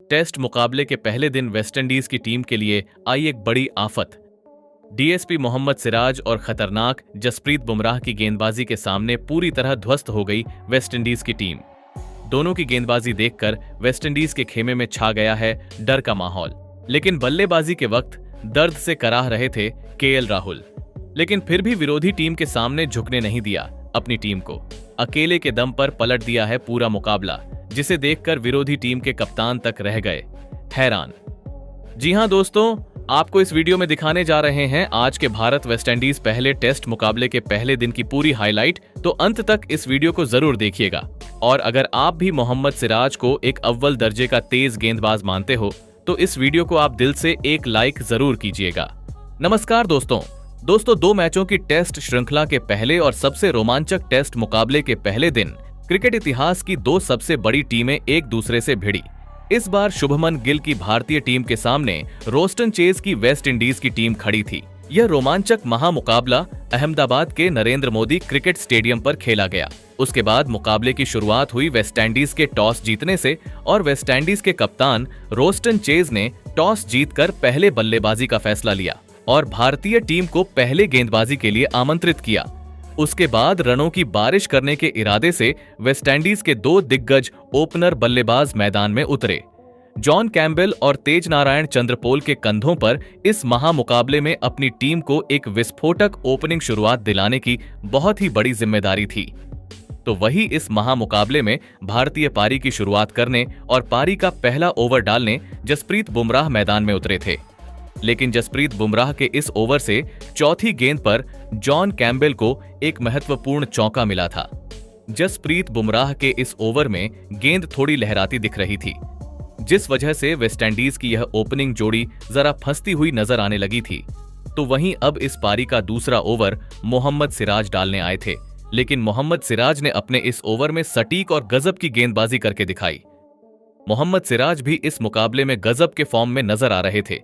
Test मुकाबले के पहले दिन वेस्टइंडीज की टीम के लिए आई एक बड़ी आफत। डीएसपी मोहम्मद सिराज और खतरनाक जसप्रीत बुमराह की गेंदबाजी के सामने पूरी तरह ध्वस्त हो गई वेस्टइंडीज की टीम। दोनों की गेंदबाजी देखकर वेस्टइंडीज के खेमे में छा गया है डर का माहौल। लेकिन बल्लेबाजी के वक्त दर्द से कराह रहे थे केएल राहुल, लेकिन फिर भी विरोधी टीम के सामने झुकने नहीं दिया। अपनी टीम को अकेले के दम पर पलट दिया है पूरा मुकाबला, जिसे देखकर विरोधी टीम के कप्तान तक रह गए हैरान। जी हां दोस्तों, आपको इस वीडियो में दिखाने जा रहे हैं आज के भारत वेस्टइंडीज पहले टेस्ट मुकाबले के पहले दिन की पूरी हाईलाइट, तो अंत तक इस वीडियो को जरूर देखिएगा। और अगर आप भी मोहम्मद सिराज को एक अव्वल दर्जे का तेज गेंदबाज मानते हो तो इस वीडियो को आप दिल से एक लाइक जरूर कीजिएगा। नमस्कार दोस्तों, 2 मैचों की टेस्ट श्रृंखला के पहले और सबसे रोमांचक टेस्ट मुकाबले के पहले दिन क्रिकेट इतिहास की 2 सबसे बड़ी टीमें एक दूसरे से भिड़ी। इस बार शुभमन गिल की भारतीय टीम के सामने रोस्टन चेज की वेस्ट इंडीज की टीम खड़ी थी। यह रोमांचक महामुकाबला अहमदाबाद के नरेंद्र मोदी क्रिकेट स्टेडियम पर खेला गया। उसके बाद मुकाबले की शुरुआत हुई वेस्टइंडीज के टॉस जीतने से, और वेस्टइंडीज के कप्तान रोस्टन चेज ने टॉस जीतकर पहले बल्लेबाजी का फैसला लिया और भारतीय टीम को पहले गेंदबाजी के लिए आमंत्रित किया। उसके बाद रनों की बारिश करने के इरादे से वेस्टइंडीज के 2 दिग्गज ओपनर बल्लेबाज मैदान में उतरे। जॉन कैम्बेल और तेज नारायण चंद्रपोल के कंधों पर इस महामुकाबले में अपनी टीम को एक विस्फोटक ओपनिंग शुरुआत दिलाने की बहुत ही बड़ी जिम्मेदारी थी। तो वही इस महामुकाबले में भारतीय पारी की शुरुआत करने और पारी का पहला ओवर डालने जसप्रीत बुमराह मैदान में उतरे थे। लेकिन जसप्रीत बुमराह के इस ओवर से चौथी गेंद पर जॉन कैम्बेल को एक महत्वपूर्ण चौका मिला था। जसप्रीत बुमराह के इस ओवर में गेंद थोड़ी लहराती दिख रही थी, जिस वजह से वेस्टइंडीज की यह ओपनिंग जोड़ी जरा फंसती हुई नजर आने लगी थी। तो वहीं अब इस पारी का दूसरा ओवर मोहम्मद सिराज डालने आए थे, लेकिन मोहम्मद सिराज ने अपने इस ओवर में सटीक और गजब की गेंदबाजी करके दिखाई। मोहम्मद सिराज भी इस मुकाबले में गजब के फॉर्म में नजर आ रहे थे,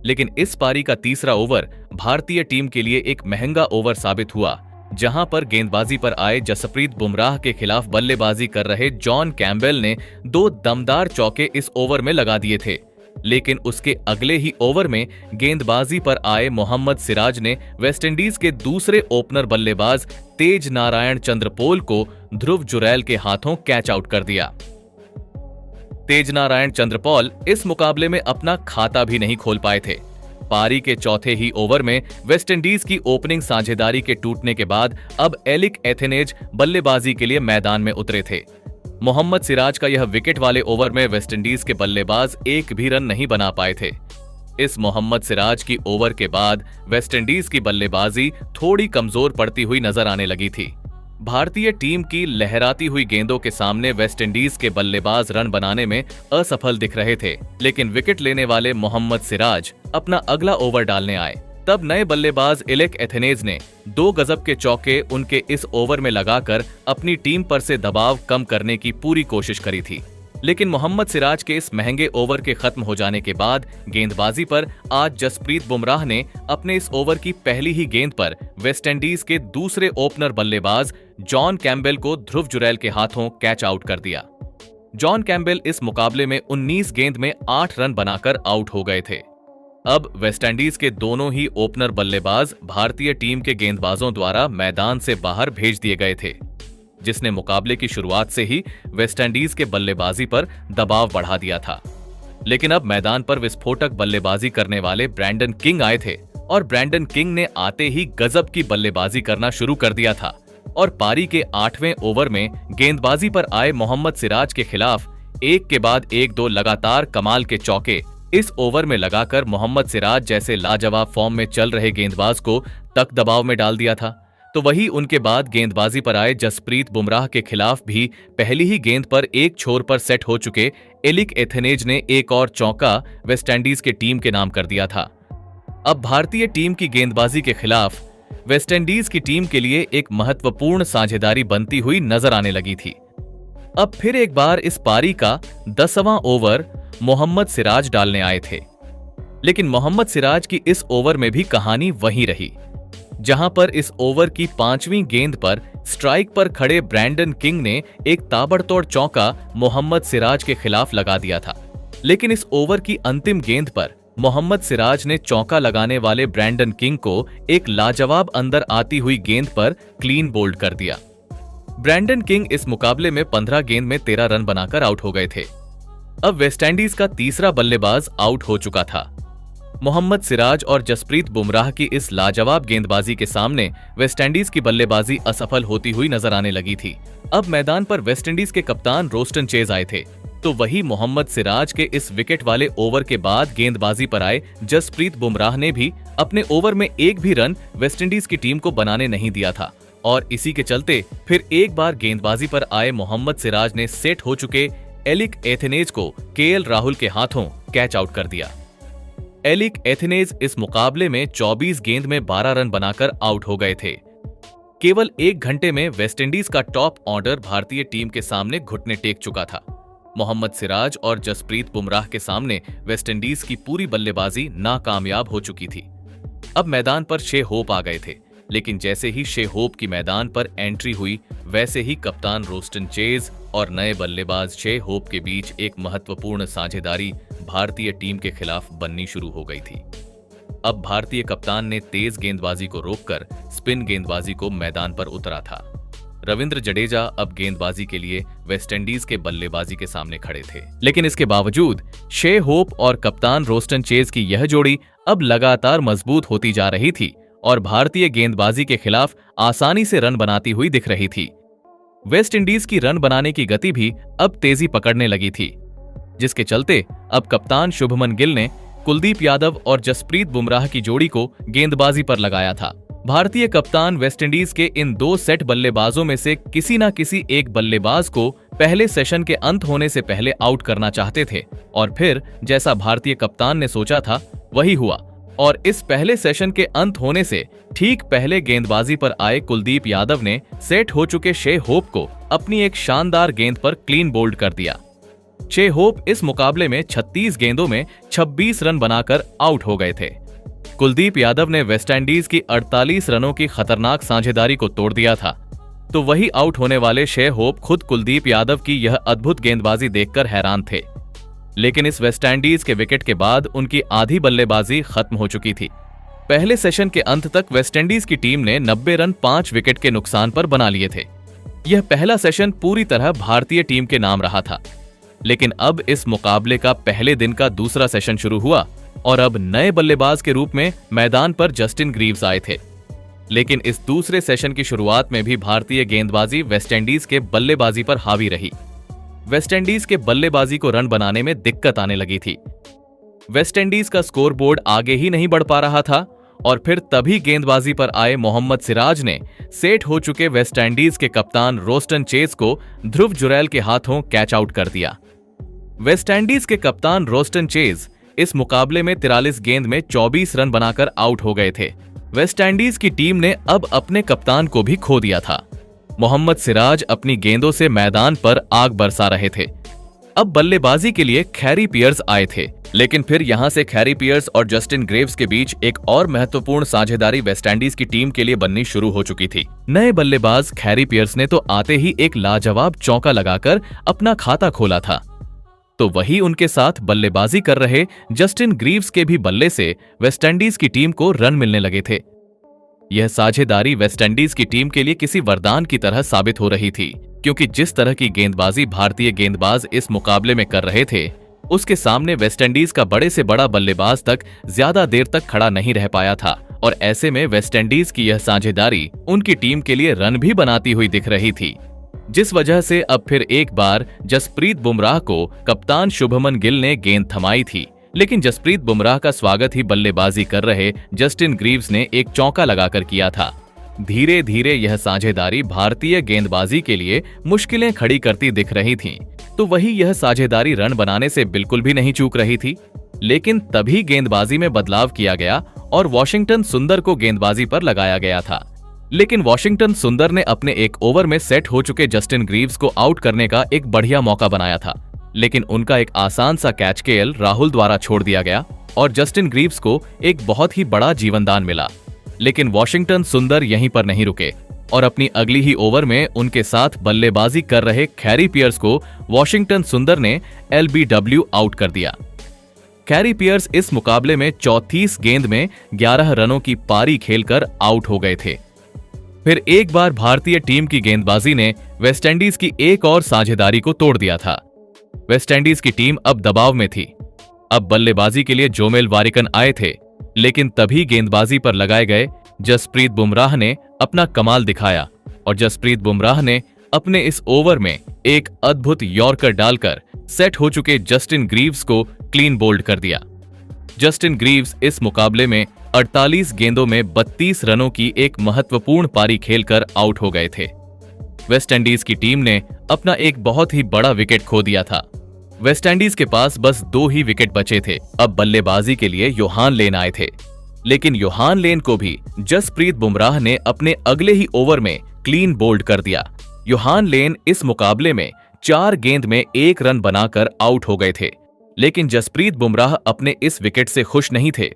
लेकिन इस पारी का तीसरा ओवर भारतीय टीम के लिए एक महंगा ओवर साबित हुआ, जहां पर गेंदबाजी पर आए जसप्रीत बुमराह के खिलाफ बल्लेबाजी कर रहे जॉन कैम्बेल ने 2 दमदार चौके इस ओवर में लगा दिए थे। लेकिन उसके अगले ही ओवर में गेंदबाजी पर आए मोहम्मद सिराज ने वेस्टइंडीज के दूसरे ओपनर बल्लेबाज तेज नारायण चंद्रपोल को ध्रुव जुरैल के हाथों कैच आउट कर दिया। तेज नारायण चंद्रपोल इस मुकाबले में अपना खाता भी नहीं खोल पाए थे। पारी के चौथे ही ओवर में वेस्टइंडीज की ओपनिंग साझेदारी के टूटने के बाद अब एलिक एथेनेज बल्लेबाजी के लिए मैदान में उतरे थे। मोहम्मद सिराज का यह विकेट वाले ओवर में वेस्टइंडीज के बल्लेबाज एक भी रन नहीं बना पाए थे। इस मोहम्मद सिराज की ओवर के बाद वेस्टइंडीज की बल्लेबाजी थोड़ी कमजोर पड़ती हुई नजर आने लगी थी। भारतीय टीम की लहराती हुई गेंदों के सामने वेस्टइंडीज के बल्लेबाज रन बनाने में असफल दिख रहे थे। लेकिन विकेट लेने वाले मोहम्मद सिराज अपना अगला ओवर डालने आए, तब नए बल्लेबाज एलेक एथेनेज ने 2 गजब के चौके उनके इस ओवर में लगाकर अपनी टीम पर से दबाव कम करने की पूरी कोशिश करी थी। लेकिन मोहम्मद सिराज के इस महंगे ओवर के खत्म हो जाने के बाद गेंदबाजी पर आज जसप्रीत बुमराह ने अपने इस ओवर की पहली ही गेंद पर वेस्टइंडीज के दूसरे ओपनर बल्लेबाज जॉन कैम्बेल को ध्रुव जुरैल के हाथों कैच आउट कर दिया। जॉन कैम्बेल इस मुकाबले में 19 गेंद में 8 रन बनाकर आउट हो गए थे। अब वेस्टइंडीज के दोनों ही ओपनर बल्लेबाज भारतीय टीम के गेंदबाजों द्वारा मैदान से बाहर भेज दिए गए थे, जिसने मुकाबले की शुरुआत से ही वेस्टइंडीज के बल्लेबाजी पर दबाव बढ़ा दिया था। लेकिन अब मैदान पर विस्फोटक बल्लेबाजी करने वाले ब्रैंडन किंग आए थे, और ब्रैंडन किंग ने आते ही गजब की बल्लेबाजी करना शुरू कर दिया था। और पारी के 8वें ओवर में गेंदबाजी पर आए मोहम्मद सिराज के खिलाफ एक के बाद एक 2 लगातार कमाल के चौके इस ओवर में लगाकर मोहम्मद सिराज जैसे लाजवाब फॉर्म में चल रहे गेंदबाज को तक दबाव में डाल दिया था। तो वही उनके बाद गेंदबाजी पर आए जसप्रीत बुमराह के खिलाफ भी पहली ही गेंद पर एक छोर पर सेट हो चुके एलिक एथेनेज ने एक और चौका वेस्टइंडीज के टीम के नाम कर दिया था। अब भारतीय टीम की गेंदबाजी के खिलाफ वेस्टइंडीज की टीम के लिए एक महत्वपूर्ण साझेदारी बनती हुई नजर आने लगी थी। अब फिर एक बार इस पारी का 10वां ओवर मोहम्मद सिराज डालने आए थे, लेकिन मोहम्मद सिराज की इस ओवर में भी कहानी वही रही, जहां पर इस ओवर की 5वीं गेंद पर स्ट्राइक पर खड़े ब्रैंडन किंग ने एक ताबड़तोड़ चौका मोहम्मद सिराज के खिलाफ लगा दिया था। लेकिन इस ओवर की अंतिम गेंद पर मोहम्मद सिराज ने चौका लगाने वाले ब्रैंडन किंग को एक लाजवाब अंदर आती हुई गेंद पर क्लीन बोल्ड कर दिया। ब्रैंडन किंग इस मुकाबले में 15 गेंद में 13 रन बनाकर आउट हो गए थे। अब वेस्टइंडीज का तीसरा बल्लेबाज आउट हो चुका था। मोहम्मद सिराज और जसप्रीत बुमराह की इस लाजवाब गेंदबाजी के सामने वेस्टइंडीज की बल्लेबाजी असफल होती हुई नजर आने लगी थी। अब मैदान पर वेस्टइंडीज के कप्तान रोस्टन चेज आए थे, तो वही मोहम्मद सिराज के इस विकेट वाले ओवर के बाद गेंदबाजी पर आए जसप्रीत बुमराह ने भी अपने ओवर में एक भी रन वेस्टइंडीज की टीम को बनाने नहीं दिया था, और इसी के चलते फिर एक बार गेंदबाजी पर आए मोहम्मद सिराज ने सेट हो चुके एलिक एथेनेज को केएल राहुल के हाथों कैच आउट कर दिया। एलिक एथेनेज इस मुकाबले में 24 गेंद में 12 रन बनाकर आउट हो गए थे। केवल 1 घंटे में वेस्टइंडीज का टॉप ऑर्डर भारतीय टीम के सामने घुटने टेक चुका था। मोहम्मद सिराज और जसप्रीत बुमराह के सामने वेस्टइंडीज की पूरी बल्लेबाजी नाकामयाब हो चुकी थी। अब मैदान पर शे होप आ गए थे, लेकिन जैसे ही शे होप की मैदान पर एंट्री हुई, वैसे ही कप्तान रोस्टन चेज और नए बल्लेबाज शे होप के बीच एक महत्वपूर्ण साझेदारी भारतीय टीम के खिलाफ बननी शुरू हो गई थी। अब भारतीय कप्तान ने तेज गेंदबाजी को रोककर स्पिन गेंदबाजी को मैदान पर उतरा था। रविंद्र जडेजा अब गेंदबाजी के लिए वेस्टइंडीज के बल्लेबाजी के सामने खड़े थे, लेकिन इसके बावजूद शे होप और कप्तान रोस्टन चेज की यह जोड़ी अब लगातार मजबूत होती जा रही थी और भारतीय गेंदबाजी के खिलाफ आसानी से रन बनाती हुई दिख रही थी। वेस्टइंडीज की रन बनाने की गति भी अब तेजी पकड़ने लगी थी, जिसके चलते अब कप्तान शुभमन गिल ने कुलदीप यादव और जसप्रीत बुमराह की जोड़ी को गेंदबाजी पर लगाया था। भारतीय कप्तान वेस्टइंडीज के इन 2 सेट बल्लेबाजों में से किसी न किसी एक बल्लेबाज को पहले सेशन के अंत होने से पहले आउट करना चाहते थे, और फिर जैसा भारतीय कप्तान ने सोचा था वही हुआ, और इस पहले सेशन के अंत होने से ठीक पहले गेंदबाजी पर आए कुलदीप यादव ने सेट हो चुके शे होप को अपनी एक शानदार गेंद पर क्लीन बोल्ड कर दिया। शे होप इस मुकाबले में 36 गेंदों में 26 रन बनाकर आउट हो गए थे। कुलदीप यादव ने वेस्टइंडीज की 48 रनों की खतरनाक साझेदारी को तोड़ दिया था, तो वही आउट होने वाले शे होप खुद कुलदीप यादव की यह अद्भुत गेंदबाजी देखकर हैरान थे। लेकिन इस वेस्टइंडीज के विकेट के बाद उनकी आधी बल्लेबाजी खत्म हो चुकी थी। पहले सेशन के अंत तक वेस्टइंडीज की टीम ने 90 रन 5 विकेट के नुकसान पर बना लिए थे। यह पहला सेशन पूरी तरह भारतीय टीम के नाम रहा था, लेकिन अब इस मुकाबले का पहले दिन का दूसरा सेशन शुरू हुआ और अब नए बल्लेबाज के रूप में मैदान पर जस्टिन ग्रीव्स आए थे। लेकिन इस दूसरे सेशन की शुरुआत में भी भारतीय गेंदबाजी वेस्टइंडीज के बल्लेबाजी पर हावी रही। वेस्टइंडीज के बल्लेबाजी को रन बनाने में दिक्कत आने लगी थी। वेस्टइंडीज का स्कोरबोर्ड आगे ही नहीं बढ़ पा रहा था, और फिर तभी गेंदबाजी पर आए मोहम्मद सिराज ने सेट हो चुके वेस्टइंडीज के कप्तान रोस्टन चेज को ध्रुव जुरैल के हाथों कैच आउट कर दिया। वेस्टइंडीज के कप्तान रोस्टन चेज इस मुकाबले में 43 गेंद में 24 रन बनाकर आउट हो गए थे। वेस्टइंडीज की टीम ने अब अपने कप्तान को भी खो दिया था। मोहम्मद सिराज अपनी गेंदों से मैदान पर आग बरसा रहे थे। अब बल्लेबाजी के लिए खैरी पियर्स आए थे, लेकिन फिर यहां से खैरी पियर्स और जस्टिन ग्रेव्स के बीच एक और महत्वपूर्ण साझेदारी वेस्टइंडीज की टीम के लिए बननी शुरू हो चुकी थी। नए बल्लेबाज खैरी पियर्स ने तो आते ही एक लाजवाब चौका लगाकर अपना खाता खोला था, तो वही उनके साथ बल्लेबाजी कर रहे जस्टिन ग्रीव्स के भी बल्ले से वेस्टइंडीज की टीम को रन मिलने लगे थे। यह साझेदारी वेस्टइंडीज की टीम के लिए किसी वरदान की तरह साबित हो रही थी, क्योंकि जिस तरह की गेंदबाजी भारतीय गेंदबाज इस मुकाबले में कर रहे थे, उसके सामने वेस्टइंडीज का बड़े से बड़ा बल्लेबाज तक ज्यादा देर तक खड़ा नहीं रह पाया था, और ऐसे में वेस्टइंडीज की यह साझेदारी उनकी टीम के लिए रन भी बनाती हुई दिख रही थी, जिस वजह से अब फिर एक बार जसप्रीत बुमराह को कप्तान शुभमन गिल ने गेंद थमाई थी। लेकिन जसप्रीत बुमराह का स्वागत ही बल्लेबाजी कर रहे जस्टिन ग्रीव्स ने एक चौका लगाकर किया था। धीरे धीरे यह साझेदारी भारतीय गेंदबाजी के लिए मुश्किलें खड़ी करती दिख रही थी, तो वही यह साझेदारी रन बनाने से बिल्कुल भी नहीं चूक रही थी। लेकिन तभी गेंदबाजी में बदलाव किया गया और वॉशिंगटन सुंदर को गेंदबाजी पर लगाया गया था। लेकिन वॉशिंगटन सुंदर ने अपने एक ओवर में सेट हो चुके जस्टिन ग्रीव्स को आउट करने का एक बढ़िया मौका बनाया था, लेकिन उनका एक आसान सा कैच केएल राहुल द्वारा छोड़ दिया गया और जस्टिन ग्रीव्स को एक बहुत ही बड़ा जीवनदान मिला। लेकिन वॉशिंगटन सुंदर यहीं पर नहीं रुके। और अपनी अगली ही ओवर में उनके साथ बल्लेबाजी कर रहे कैरी पियर्स को वॉशिंगटन सुंदर ने एलबीडब्ल्यू आउट कर दिया। कैरी पियर्स इस मुकाबले में 34 गेंद में 11 रनों की पारी खेलकर आउट हो गए थे। फिर एक बार भारतीय टीम की गेंदबाजी ने वेस्टइंडीज की एक और साझेदारी को तोड़ दिया था। वेस्टइंडीज की टीम अब दबाव में थी। अब बल्लेबाजी के लिए जोमेल वारिकन आए थे, लेकिन तभी गेंदबाजी पर लगाए गए जसप्रीत बुमराह ने अपना कमाल दिखाया और जसप्रीत बुमराह ने अपने इस ओवर में एक अद्भुत यॉर्कर डालकर सेट हो चुके जस्टिन ग्रीव्स को क्लीन बोल्ड कर दिया। जस्टिन ग्रीव्स इस मुकाबले में 48 गेंदों में 32 रनों की एक महत्वपूर्ण पारी खेलकर आउट हो गए थे। वेस्टइंडीज की टीम ने अपना एक बहुत ही बड़ा विकेट खो दिया था। वेस्टइंडीज के पास बस 2 ही विकेट बचे थे। अब बल्लेबाजी के लिए योहान लेन आए थे, लेकिन योहान लेन को भी जसप्रीत बुमराह ने अपने अगले ही ओवर में क्लीन बोल्ड कर दिया। योहान लेन इस मुकाबले में 4 गेंद में 1 रन बनाकर आउट हो गए थे, लेकिन जसप्रीत बुमराह अपने इस विकेट से खुश नहीं थे,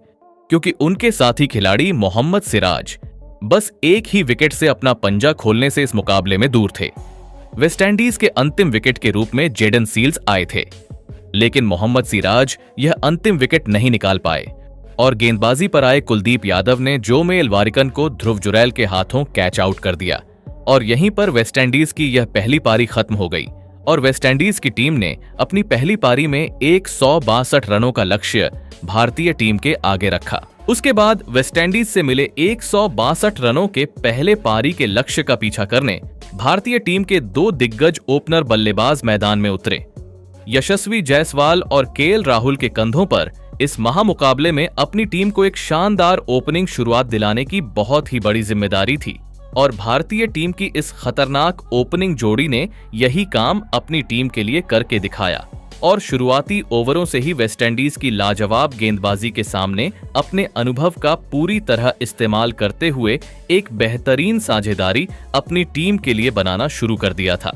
क्योंकि उनके साथी खिलाड़ी मोहम्मद सिराज बस 1 ही विकेट से अपना पंजा खोलने से इस मुकाबले में दूर थे। वेस्टइंडीज के अंतिम विकेट के रूप में जेडन सील्स आए थे, लेकिन मोहम्मद सिराज यह अंतिम विकेट नहीं निकाल पाए और गेंदबाजी पर आए कुलदीप यादव ने जोमेल वारिकन को ध्रुव जुरैल के हाथों कैच आउट कर दिया और यहीं पर वेस्टइंडीज की यह पहली पारी खत्म हो गई और वेस्टइंडीज की टीम ने अपनी पहली पारी में 162 रनों का लक्ष्य भारतीय टीम के आगे रखा। उसके बाद वेस्टइंडीज से मिले 162 रनों के पहले पारी के लक्ष्य का पीछा करने भारतीय टीम के 2 दिग्गज ओपनर बल्लेबाज मैदान में उतरे। यशस्वी जायसवाल और केएल राहुल के कंधों पर इस महामुकाबले में अपनी टीम को एक शानदार ओपनिंग शुरुआत दिलाने की बहुत ही बड़ी जिम्मेदारी थी और भारतीय टीम की इस खतरनाक ओपनिंग जोड़ी ने यही काम अपनी टीम के लिए करके दिखाया और शुरुआती ओवरों से ही वेस्टइंडीज की लाजवाब गेंदबाजी के सामने अपने अनुभव का पूरी तरह इस्तेमाल करते हुए एक बेहतरीन साझेदारी अपनी टीम के लिए बनाना शुरू कर दिया था।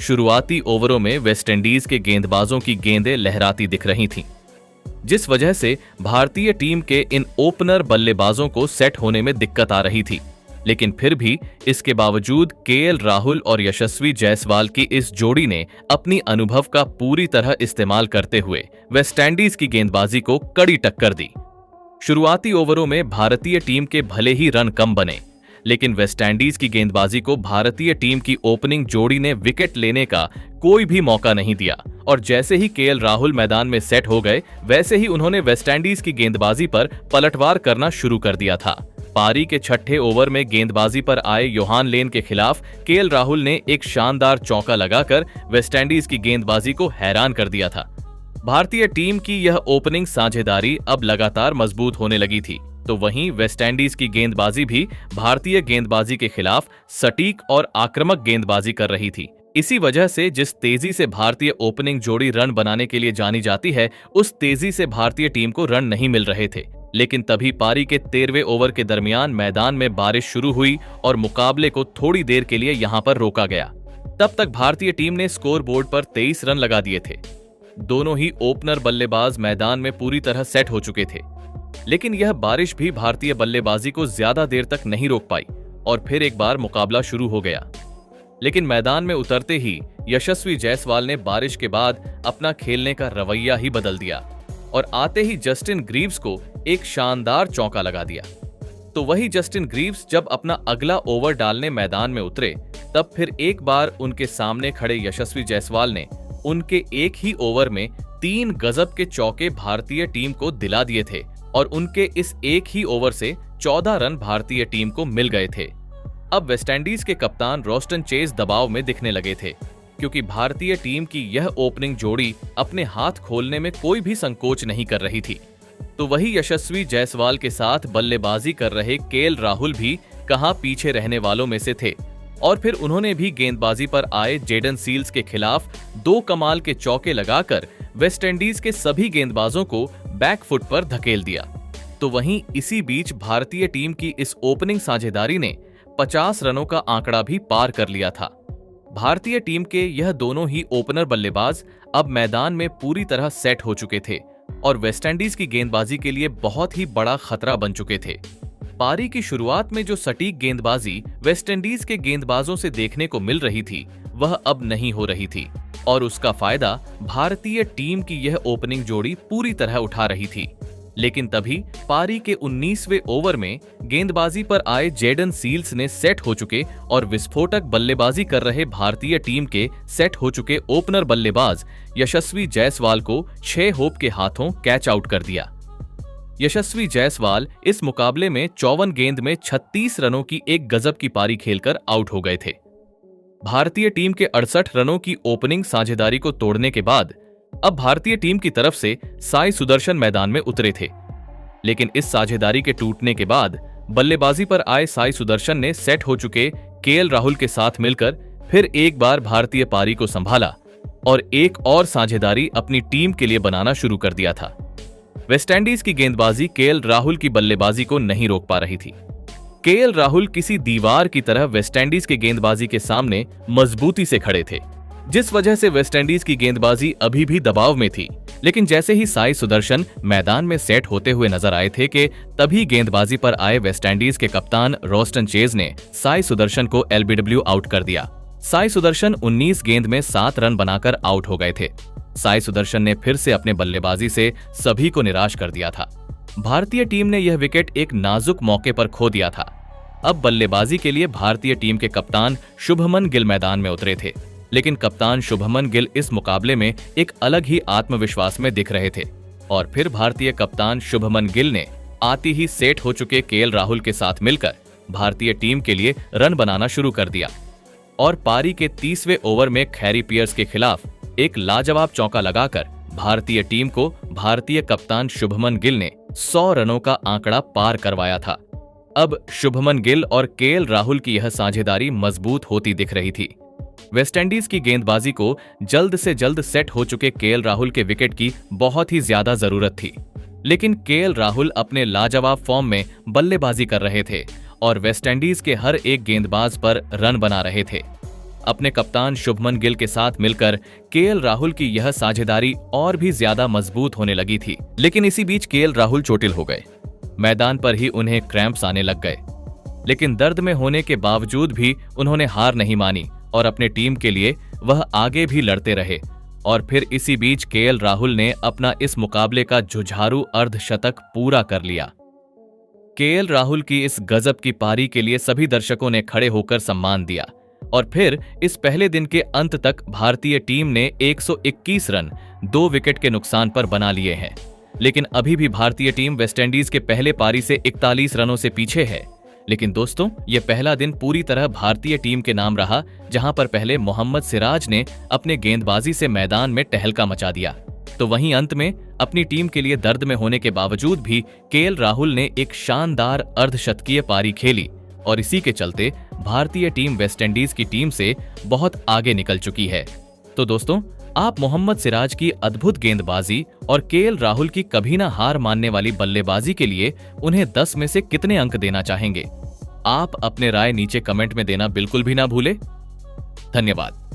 शुरुआती ओवरों में वेस्टइंडीज के गेंदबाजों की गेंदें लहराती दिख रही थीं, जिस वजह से भारतीय टीम के इन ओपनर बल्लेबाजों को सेट होने में दिक्कत आ रही थी। लेकिन फिर भी इसके बावजूद केएल राहुल और यशस्वी जायसवाल की इस जोड़ी ने अपनी अनुभव का पूरी तरह इस्तेमाल करते हुए वेस्टइंडीज की गेंदबाजी को कड़ी टक्कर दी। शुरुआती ओवरों में भारतीय टीम के भले ही रन कम बने, लेकिन वेस्टइंडीज की गेंदबाजी को भारतीय टीम की ओपनिंग जोड़ी ने विकेट लेने का कोई भी मौका नहीं दिया और जैसे ही केएल राहुल मैदान में सेट हो गए, वैसे ही उन्होंने वेस्टइंडीज की गेंदबाजी पर पलटवार करना शुरू कर दिया था। पारी के 6ठे ओवर में गेंदबाजी पर आए योहान लेन के खिलाफ केएल राहुल ने एक शानदार चौका लगाकर वेस्टइंडीज की गेंदबाजी को हैरान कर दिया था। भारतीय टीम की यह ओपनिंग साझेदारी अब लगातार मजबूत होने लगी थी, तो वहीं वेस्टइंडीज की गेंदबाजी भी भारतीय गेंदबाजी के खिलाफ सटीक और आक्रामक गेंदबाजी कर रही थी। इसी वजह से जिस तेजी से भारतीय ओपनिंग जोड़ी रन बनाने के लिए जानी जाती है, उस तेजी से भारतीय टीम को रन नहीं मिल रहे थे। लेकिन तभी पारी के 13वें ओवर के दरमियान मैदान में बारिश शुरू हुई और मुकाबले को थोड़ी देर के लिए यहां पर रोका गया। तब तक भारतीय टीम ने स्कोर बोर्ड पर 23 रन लगा दिए थे। दोनों ही ओपनर बल्लेबाज मैदान में पूरी तरह सेट हो चुके थे, लेकिन यह बारिश भी भारतीय बल्लेबाजी को ज्यादा देर तक नहीं रोक पाई और फिर एक बार मुकाबला शुरू हो गया। लेकिन मैदान में उतरते ही यशस्वी जायसवाल ने बारिश के बाद अपना खेलने का रवैया ही बदल दिया और आते ही जस्टिन ग्रीव्स को एक शानदार चौका लगा दिया। तो वही जस्टिन ग्रीव्स जब अपना अगला ओवर डालने मैदान में उतरे, तब फिर एक बार उनके सामने खड़े यशस्वी जायसवाल ने उनके एक ही ओवर में 3 गजब के चौके भारतीय टीम को दिला दिए थे और उनके इस एक ही ओवर से 14 रन भारतीय टीम को मिल गए थे। अब वेस्टइंडीज के कप्तान रोस्टन चेज दबाव में दिखने लगे थे, क्योंकि भारतीय टीम की यह ओपनिंग जोड़ी अपने हाथ खोलने में कोई भी संकोच नहीं कर रही थी। तो वही यशस्वी जायसवाल के साथ बल्लेबाजी कर रहे केएल राहुल भी कहां पीछे रहने वालों में से थे और फिर उन्होंने भी गेंदबाजी पर आए जेडन सील्स के खिलाफ 2 कमाल के चौके लगाकर वेस्टइंडीज के सभी गेंदबाजों को बैकफुट पर धकेल दिया। तो वहीं इसी बीच भारतीय टीम की इस ओपनिंग साझेदारी ने 50 रनों का आंकड़ा भी पार कर लिया था। भारतीय टीम के यह दोनों ही ओपनर बल्लेबाज अब मैदान में पूरी तरह सेट हो चुके थे और वेस्टइंडीज की गेंदबाजी के लिए बहुत ही बड़ा खतरा बन चुके थे। पारी की शुरुआत में जो सटीक गेंदबाजी वेस्टइंडीज के गेंदबाजों से देखने को मिल रही थी वह अब नहीं हो रही थी और उसका फायदा भारतीय टीम की यह ओपनिंग जोड़ी पूरी तरह उठा रही थी। लेकिन तभी पारी के 19वें ओवर में गेंदबाजी पर आए जेडन सील्स ने सेट हो चुके और विस्फोटक बल्लेबाजी कर रहे भारतीय टीम के सेट हो चुके ओपनर बल्लेबाज यशस्वी जायसवाल को 6 होप के हाथों कैच आउट कर दिया। यशस्वी जायसवाल इस मुकाबले में 54 गेंद में 36 रनों की एक गजब की पारी खेलकर आउट हो गए थे। भारतीय टीम के 68 रनों की ओपनिंग साझेदारी को तोड़ने के बाद अब भारतीय टीम की तरफ से साई सुदर्शन मैदान में उतरे थे। लेकिन इस साझेदारी के टूटने के बाद बल्लेबाजी पर आए साई सुदर्शन ने सेट हो चुके केएल राहुल के साथ मिलकर फिर एक बार भारतीय पारी को संभाला और एक और साझेदारी अपनी टीम के लिए बनाना शुरू कर दिया था। वेस्टइंडीज की गेंदबाजी केएल राहुल की बल्लेबाजी को नहीं रोक पा रही थी। केएल राहुल किसी दीवार की तरह वेस्टइंडीज के गेंदबाजी के सामने मजबूती से खड़े थे, जिस वजह से वेस्टइंडीज की गेंदबाजी अभी भी दबाव में थी। लेकिन जैसे ही साई सुदर्शन मैदान में सेट होते हुए नजर आए थे कि तभी गेंदबाजी पर आए वेस्टइंडीज के कप्तान रोस्टन चेज ने साई सुदर्शन को एलबीडब्ल्यू आउट कर दिया। साई सुदर्शन 19 गेंद में 7 रन बनाकर आउट हो गए थे। साई सुदर्शन ने फिर से अपने बल्लेबाजी से सभी को निराश कर दिया था। भारतीय टीम ने यह विकेट एक नाजुक मौके पर खो दिया था। अब बल्लेबाजी के लिए भारतीय टीम के कप्तान शुभमन गिल मैदान में उतरे थे। लेकिन कप्तान शुभमन गिल इस मुकाबले में एक अलग ही आत्मविश्वास में दिख रहे थे और फिर भारतीय कप्तान शुभमन गिल ने आती ही सेट हो चुके केएल राहुल के साथ मिलकर भारतीय टीम के लिए रन बनाना शुरू कर दिया और पारी के 30वें ओवर में खैरी पियर्स के खिलाफ एक लाजवाब चौका लगाकर भारतीय टीम को भारतीय कप्तान शुभमन गिल ने 100 रनों का आंकड़ा पार करवाया था। अब शुभमन गिल और केएल राहुल की यह साझेदारी मजबूत होती दिख रही थी। वेस्टइंडीज की गेंदबाजी को जल्द से जल्द सेट हो चुके केएल राहुल के विकेट की बहुत ही ज्यादा जरूरत थी। लेकिन केएल राहुल अपने लाजवाब फॉर्म में बल्लेबाजी कर रहे थे और वेस्टइंडीज के हर एक गेंदबाज पर रन बना रहे थे। अपने कप्तान शुभमन गिल के साथ मिलकर केएल राहुल की यह साझेदारी और भी ज्यादा मजबूत होने लगी थी। लेकिन इसी बीच केएल राहुल चोटिल हो गए। मैदान पर ही उन्हें क्रैम्प्स आने लग गए। लेकिन दर्द में होने के बावजूद भी उन्होंने हार नहीं मानी और अपने टीम के लिए वह आगे भी लड़ते रहे। और फिर इसी बीच केएल राहुल ने अपना इस मुकाबले का जुझारू अर्धशतक पूरा कर लिया। केएल राहुल की इस गजब की पारी के लिए सभी दर्शकों ने खड़े होकर सम्मान दिया और फिर इस पहले दिन के अंत तक भारतीय टीम ने 121 रन 2 विकेट के नुकसान पर बना लिए हैं। लेकिन अभी भी भारतीय टीम वेस्टइंडीज के पहले पारी से 41 रनों से पीछे है। लेकिन दोस्तों, यह पहला दिन पूरी तरह भारतीय टीम के नाम रहा, जहां पर पहले मोहम्मद सिराज ने अपने गेंदबाजी से मैदान में तहलका मचा दिया, तो वहीं अंत में अपनी टीम के लिए दर्द में होने के बावजूद भी केएल राहुल ने एक शानदार अर्धशतकीय पारी खेली और इसी के चलते भारतीय टीम वेस्टइंडीज की टीम से बहुत आगे निकल चुकी है। तो दोस्तों, आप मोहम्मद सिराज की अद्भुत गेंदबाजी और केएल राहुल की कभी ना हार मानने वाली बल्लेबाजी के लिए उन्हें 10 में से कितने अंक देना चाहेंगे? आप अपने राय नीचे कमेंट में देना बिल्कुल भी ना भूले। धन्यवाद।